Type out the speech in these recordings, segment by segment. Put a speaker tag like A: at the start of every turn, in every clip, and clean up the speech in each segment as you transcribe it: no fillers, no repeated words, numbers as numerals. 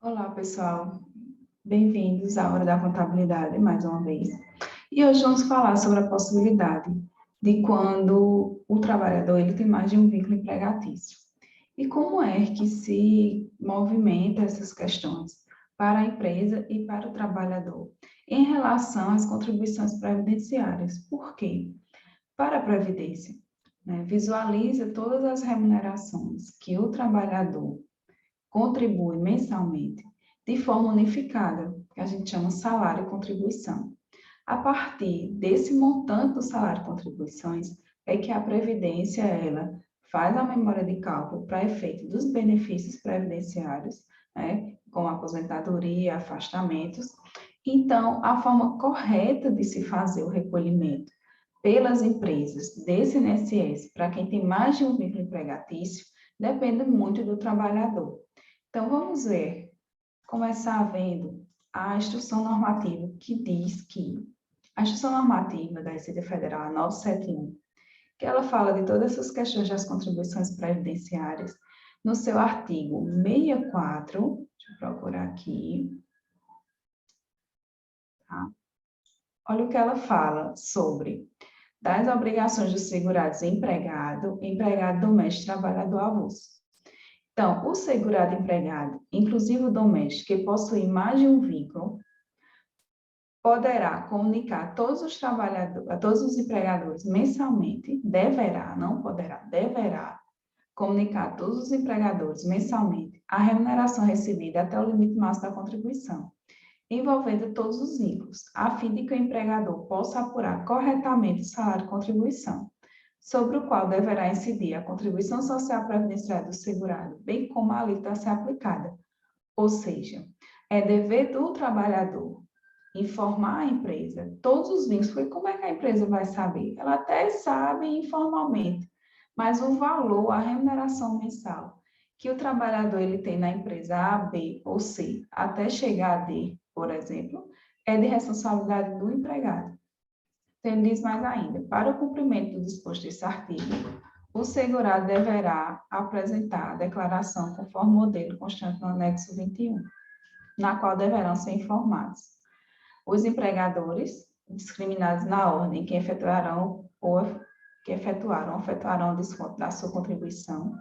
A: Olá, pessoal. Bem-vindos à Hora da Contabilidade, mais uma vez. E hoje vamos falar sobre a possibilidade de quando o trabalhador ele tem mais de um vínculo empregatício. E como é que se movimenta essas questões para a empresa e para o trabalhador em relação às contribuições previdenciárias. Por quê? Para a Previdência, visualiza todas as remunerações que o trabalhador contribui mensalmente de forma unificada, que a gente chama salário e contribuição. A partir desse montante do salário e contribuições, é que a Previdência, ela faz a memória de cálculo para efeito dos benefícios previdenciários, como aposentadoria, afastamentos. Então, a forma correta de se fazer o recolhimento pelas empresas desse INSS, para quem tem mais de um vínculo empregatício, depende muito do trabalhador. Então, vamos ver, começar vendo a instrução normativa que diz que a instrução normativa da Receita Federal, a 971, que ela fala de todas essas questões das contribuições previdenciárias, no seu artigo 64, deixa eu procurar aqui, tá? Olha o que ela fala sobre das obrigações dos segurados empregado, empregado doméstico, trabalhador avulso. Então, o segurado empregado, inclusive o doméstico, que possui mais de um vínculo, poderá comunicar a todos os trabalhadores, a todos os empregadores mensalmente, deverá, não poderá, deverá comunicar a todos os empregadores mensalmente a remuneração recebida até o limite máximo da contribuição, envolvendo todos os vínculos, a fim de que o empregador possa apurar corretamente o salário e contribuição, sobre o qual deverá incidir a contribuição social previdenciária do segurado, bem como a alíquota a ser aplicada. Ou seja, é dever do trabalhador informar a empresa todos os vínculos, porque como é que a empresa vai saber? Ela até sabe informalmente, mas o valor, a remuneração mensal que o trabalhador ele tem na empresa A, B ou C, até chegar a D, por exemplo, é de responsabilidade do empregado. Então, ele diz mais ainda, para o cumprimento do disposto desse artigo, o segurado deverá apresentar a declaração conforme o modelo constante no anexo 21, na qual deverão ser informados os empregadores discriminados na ordem que efetuaram o desconto da sua contribuição,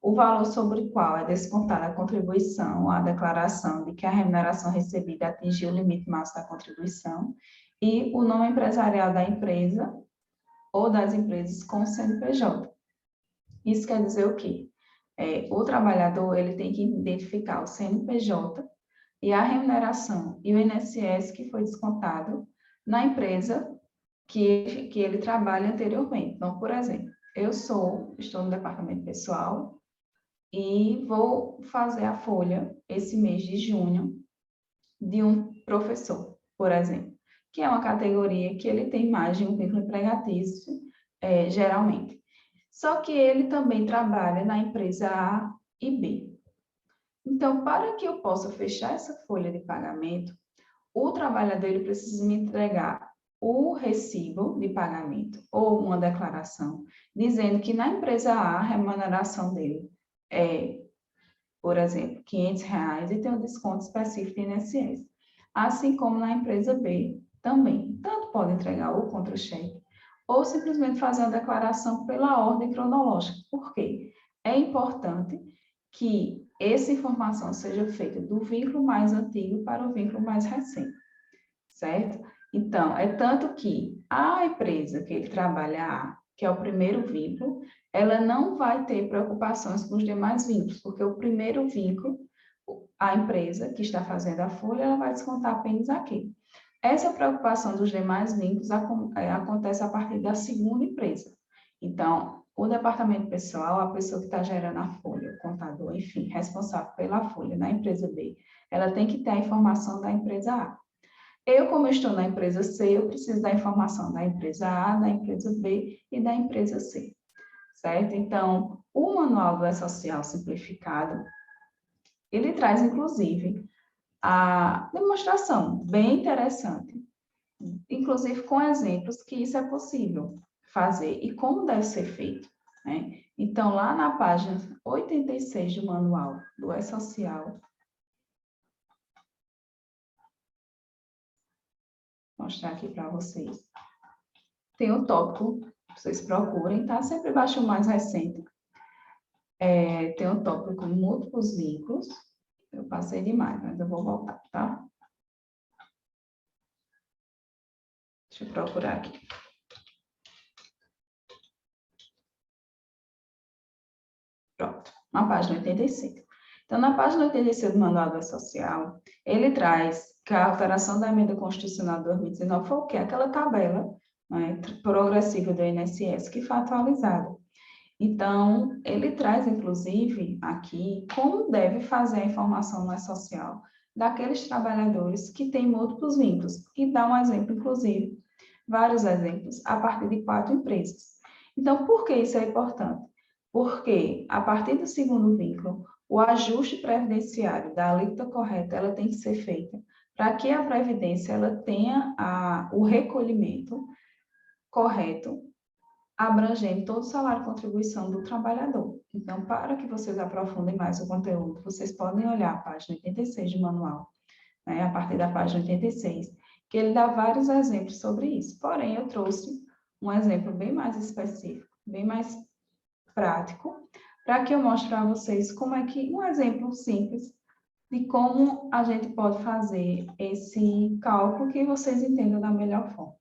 A: o valor sobre o qual é descontada a contribuição, a declaração de que a remuneração recebida atingiu o limite máximo da contribuição e o nome empresarial da empresa ou das empresas com o CNPJ. Isso quer dizer o quê? O trabalhador ele tem que identificar o CNPJ e a remuneração e o INSS que foi descontado na empresa que ele trabalha anteriormente. Então, por exemplo, estou no departamento pessoal e vou fazer a folha esse mês de junho de um professor, por exemplo, que é uma categoria que ele tem mais de um vínculo empregatício, geralmente. Só que ele também trabalha na empresa A e B. Então, para que eu possa fechar essa folha de pagamento, o trabalhador ele precisa me entregar o recibo de pagamento ou uma declaração dizendo que na empresa A a remuneração dele é, por exemplo, R$ 500 e tem um desconto específico de INSS. Assim como na empresa B também. Tanto pode entregar o contra-cheque ou simplesmente fazer uma declaração pela ordem cronológica. Por quê? É importante que essa informação seja feita do vínculo mais antigo para o vínculo mais recente, certo? Então, é tanto que a empresa que ele trabalha, que é o primeiro vínculo, ela não vai ter preocupações com os demais vínculos, porque o primeiro vínculo, a empresa que está fazendo a folha, ela vai descontar apenas aqui. Essa preocupação dos demais vínculos acontece a partir da segunda empresa. Então, o departamento pessoal, a pessoa que está gerando a folha, o contador, enfim, responsável pela folha na empresa B, ela tem que ter a informação da empresa A. Eu, como estou na empresa C, eu preciso da informação da empresa A, da empresa B e da empresa C, certo? Então, o Manual do E-Social Simplificado, ele traz, inclusive, a demonstração bem interessante, inclusive com exemplos que isso é possível fazer e como deve ser feito, né? Então, lá na página 86 do Manual do E-Social, mostrar aqui para vocês. Tem o tópico, vocês procurem, tá? Sempre baixa o mais recente. Tem o tópico com múltiplos vínculos. Eu passei demais, mas eu vou voltar, tá? Deixa eu procurar aqui. Pronto, na página 85. Então, na página 86 do Manual do Social, ele traz que a alteração da Emenda Constitucional de 2019 foi o quê? Aquela tabela, né, progressiva do INSS que foi atualizada. Então, ele traz, inclusive, aqui, como deve fazer a informação no E-Social daqueles trabalhadores que têm múltiplos vínculos. E dá um exemplo, inclusive, vários exemplos, a partir de 4 empresas. Então, por que isso é importante? Porque, a partir do segundo vínculo, o ajuste previdenciário da alíquota correta, ela tem que ser feita para que a Previdência ela tenha o recolhimento correto, abrangendo todo o salário e contribuição do trabalhador. Então, para que vocês aprofundem mais o conteúdo, vocês podem olhar a página 86 do manual, né, a partir da página 86, que ele dá vários exemplos sobre isso. Porém, eu trouxe um exemplo bem mais específico, bem mais prático, para que eu mostre para vocês como é que, um exemplo simples de como a gente pode fazer esse cálculo que vocês entendam da melhor forma.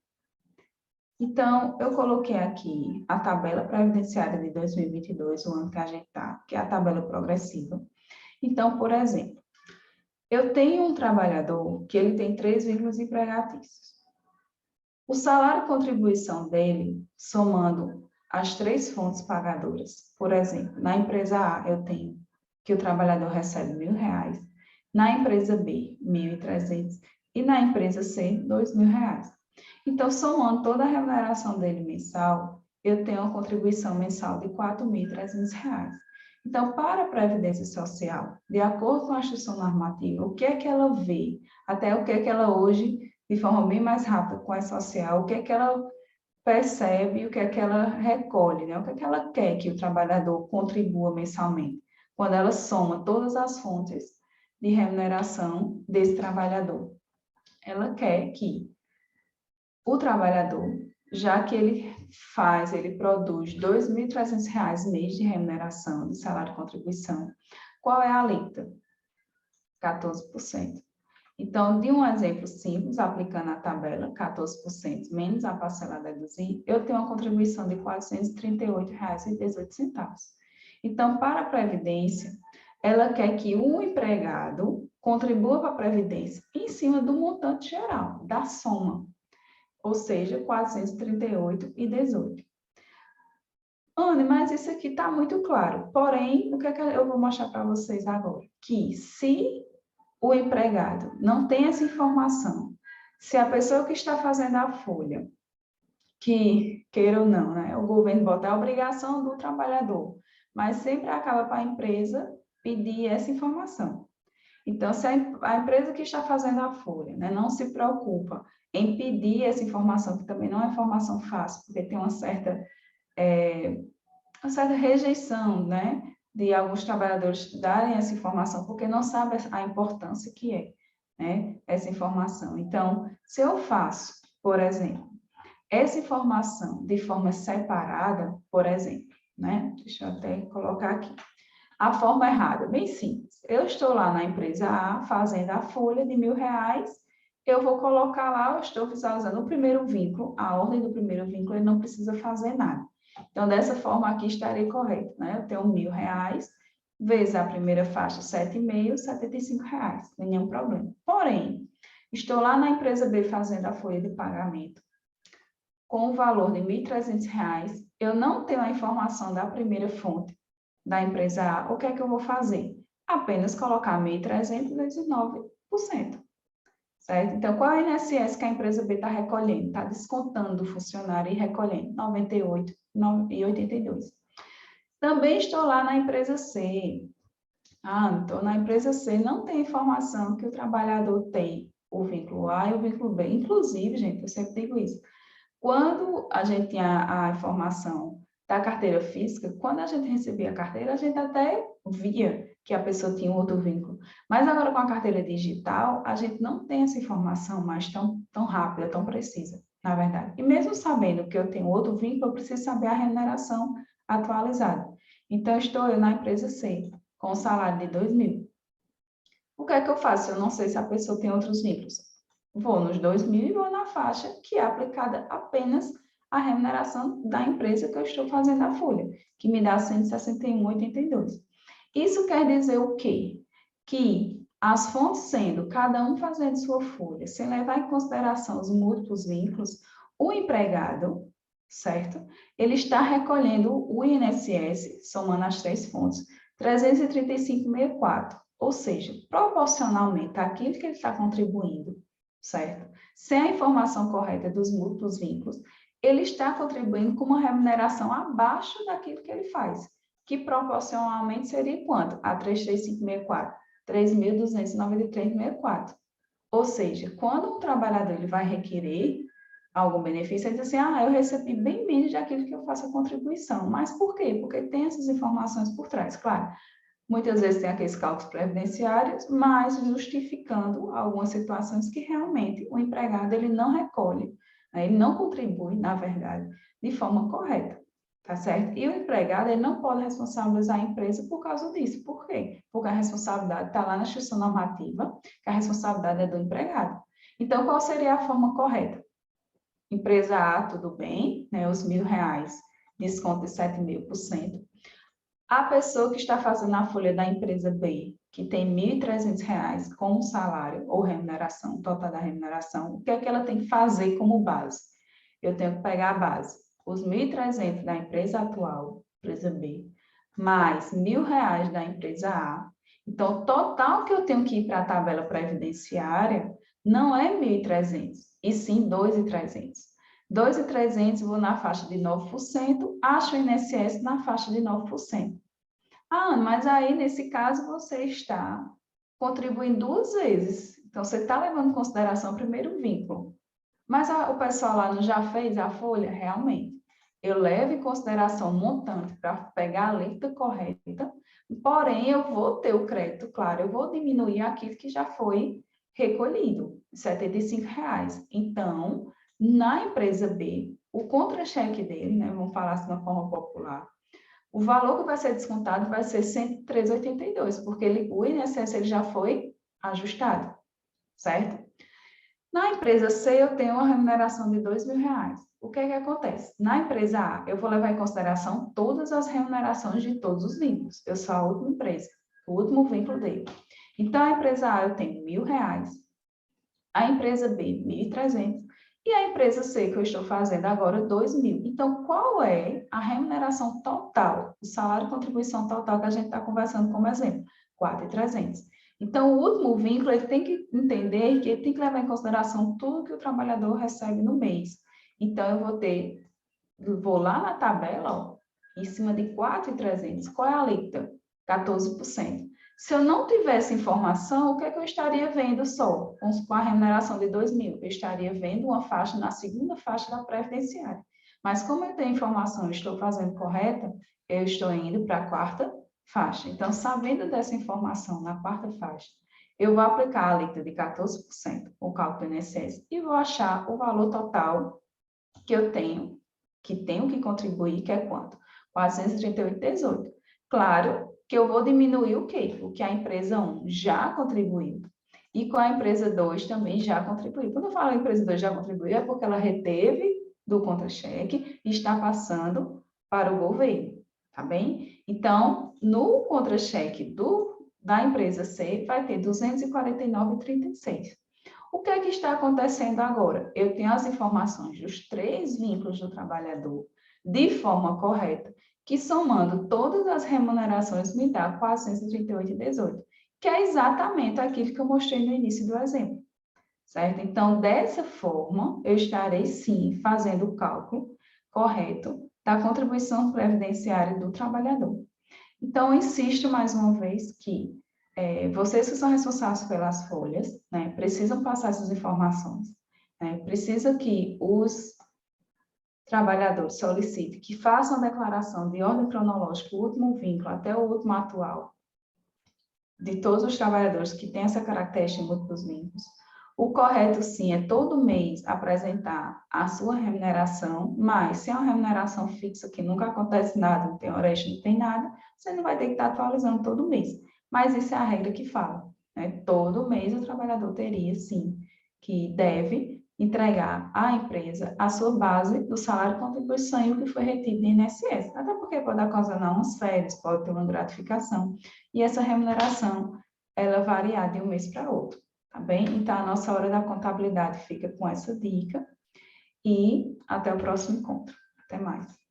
A: Então, eu coloquei aqui a tabela previdenciária de 2022, o ano que a gente está, que é a tabela progressiva. Então, por exemplo, eu tenho um trabalhador que ele tem 3 vínculos empregatícios. O salário e contribuição dele, somando as 3 fontes pagadoras, por exemplo, na empresa A eu tenho que o trabalhador recebe R$1.000, na empresa B, 1.300 e na empresa C, R$2.000. Então, somando toda a remuneração dele mensal, eu tenho uma contribuição mensal de R$4.300. Então, para a Previdência Social, de acordo com a instrução normativa, o que é que ela vê, até o que é que ela hoje, de forma bem mais rápida com a social, o que é que ela percebe, o que é que ela recolhe, né? O que é que ela quer que o trabalhador contribua mensalmente, quando ela soma todas as fontes de remuneração desse trabalhador. Ela quer que o trabalhador, já que ele produz R$2.300 mês de remuneração, de salário e contribuição, qual é a alíquota? 14%. Então, de um exemplo simples, aplicando a tabela, 14% menos a parcela a deduzir, eu tenho uma contribuição de R$438,18. Então, para a Previdência, ela quer que o empregado contribua para a Previdência em cima do montante geral, da soma, ou seja, 438,18. Anne, mas isso aqui está muito claro. Porém, o que é que eu vou mostrar para vocês agora? Que se o empregado não tem essa informação, se a pessoa que está fazendo a folha, que queira ou não, né, o governo bota a obrigação do trabalhador, mas sempre acaba para a empresa pedir essa informação. Então, se a empresa que está fazendo a folha, né, não se preocupa em pedir essa informação, que também não é informação fácil, porque tem uma certa rejeição, né, de alguns trabalhadores darem essa informação, porque não sabem a importância que é, né, essa informação. Então, se eu faço, por exemplo, essa informação de forma separada, por exemplo, né, deixa eu até colocar aqui, a forma errada, bem simples. Eu estou lá na empresa A, fazendo a folha de R$1.000, eu vou colocar lá, eu estou visualizando o primeiro vínculo, a ordem do primeiro vínculo, ele não precisa fazer nada. Então, dessa forma aqui estarei correto, né? Eu tenho R$1.000, vezes a primeira faixa, R$7,5, R$75, nenhum problema. Porém, estou lá na empresa B fazendo a folha de pagamento, com o valor de R$1.300, eu não tenho a informação da primeira fonte da empresa A, o que é que eu vou fazer? Apenas colocar 1.300 vezes 9%. Certo? Então, qual é o INSS que a empresa B está recolhendo? Está descontando do funcionário e recolhendo R$ 98,82. Também estou lá na empresa C. Estou na empresa C, não tem informação que o trabalhador tem o vínculo A e o vínculo B. Inclusive, gente, eu sempre digo isso, quando a gente tem a informação da carteira física, quando a gente recebia a carteira, a gente até via que a pessoa tinha um outro vínculo. Mas agora com a carteira digital, a gente não tem essa informação mais tão rápida, tão precisa, na verdade. E mesmo sabendo que eu tenho outro vínculo, eu preciso saber a remuneração atualizada. Então, estou eu na empresa C, com um salário de 2.000. O que é que eu faço? Eu não sei se a pessoa tem outros vínculos. Vou nos 2.000 e vou na faixa que é aplicada apenas a remuneração da empresa que eu estou fazendo a folha, que me dá 161,82. Isso quer dizer o quê? Que as fontes sendo, cada um fazendo sua folha, sem levar em consideração os múltiplos vínculos, o empregado, certo? Ele está recolhendo o INSS, somando as três fontes, 335,64, ou seja, proporcionalmente àquilo que ele está contribuindo, certo? Sem a informação correta dos múltiplos vínculos, ele está contribuindo com uma remuneração abaixo daquilo que ele faz, que proporcionalmente seria quanto? A 335,64, 3.293,64. Ou seja, quando um trabalhador ele vai requerer algum benefício, ele diz assim, eu recebi bem menos daquilo que eu faço a contribuição. Mas por quê? Porque tem essas informações por trás, claro. Muitas vezes tem aqueles cálculos previdenciários, mas justificando algumas situações que realmente o empregado ele não recolhe, né? Ele não contribui, na verdade, de forma correta, tá certo? E o empregado ele não pode responsabilizar a empresa por causa disso. Por quê? Porque a responsabilidade está lá na instrução normativa, que a responsabilidade é do empregado. Então, qual seria a forma correta? Empresa A, tudo bem, né? Os R$ 1.000, desconto de 7,5%. A pessoa que está fazendo a folha da empresa B, que tem R$ 1.300 como salário ou remuneração, total da remuneração, o que é que ela tem que fazer como base? Eu tenho que pegar a base, os R$ 1.300 da empresa atual, empresa B, mais R$ 1.000 da empresa A. Então, o total que eu tenho que ir para a tabela previdenciária não é 1.300, e sim 2.300. 2.300, vou na faixa de 9%, acho o INSS na faixa de 9%. Mas aí, nesse caso, você está contribuindo duas vezes. Então, você está levando em consideração o primeiro vínculo. Mas o pessoal lá não já fez a folha? Realmente. Eu levo em consideração o montante para pegar a alíquota correta, porém, eu vou ter o crédito, claro, eu vou diminuir aquilo que já foi recolhido, R$ 75. Então, na empresa B, o contra-cheque dele, né, vamos falar assim de uma forma popular, o valor que vai ser descontado vai ser R$ 103,82, porque o INSS ele já foi ajustado, certo? Na empresa C, eu tenho uma remuneração de R$ 2.000. O que é que acontece? Na empresa A, eu vou levar em consideração todas as remunerações de todos os vínculos. Eu sou a última empresa, o último vínculo dele. Então, a empresa A, eu tenho R$ 1.000. A empresa B, 1.300. E a empresa C, que eu estou fazendo agora, 2.000. Então, qual é a remuneração total, o salário de contribuição total que a gente está conversando como exemplo? 4.300. Então, o último vínculo, ele tem que entender que ele tem que levar em consideração tudo que o trabalhador recebe no mês. Então, vou lá na tabela, ó, em cima de 4.300. Qual é a alíquota? 14%. Se eu não tivesse informação, o que é que eu estaria vendo só? Com a remuneração de 2.000, eu estaria vendo uma faixa na segunda faixa da previdenciária. Mas como eu tenho informação e estou fazendo correta, eu estou indo para a quarta faixa. Então, sabendo dessa informação na quarta faixa, eu vou aplicar a alíquota de 14%, o cálculo do INSS, e vou achar o valor total que eu tenho que contribuir, que é quanto? 438,18. Claro que eu vou diminuir o quê? O que a empresa 1 já contribuiu e com a empresa 2 também já contribuiu. Quando eu falo a empresa 2 já contribuiu, é porque ela reteve do contra-cheque e está passando para o governo, tá bem? Então, no contra-cheque da empresa C, vai ter 249,36. O que é que está acontecendo agora? Eu tenho as informações dos três vínculos do trabalhador de forma correta, que somando todas as remunerações me dá 438,18, que é exatamente aquilo que eu mostrei no início do exemplo, certo? Então, dessa forma, eu estarei sim fazendo o cálculo correto da contribuição previdenciária do trabalhador. Então, eu insisto mais uma vez que vocês que são responsáveis pelas folhas, né, precisam passar essas informações, né, precisa que os trabalhador solicite que façam a declaração de ordem cronológica, o último vínculo até o último atual, de todos os trabalhadores que têm essa característica em múltiplos vínculos. O correto, sim, é todo mês apresentar a sua remuneração, mas se é uma remuneração fixa, que nunca acontece nada, não tem hora extra, não tem nada, você não vai ter que estar atualizando todo mês. Mas isso é a regra que fala, né? Todo mês o trabalhador teria, sim, que deve entregar à empresa a sua base do salário, contribuição e o que foi retido do INSS. Até porque pode ocasionar umas férias, pode ter uma gratificação, e essa remuneração, ela variar de um mês para outro. Tá bem? Então, a nossa hora da contabilidade fica com essa dica e até o próximo encontro. Até mais.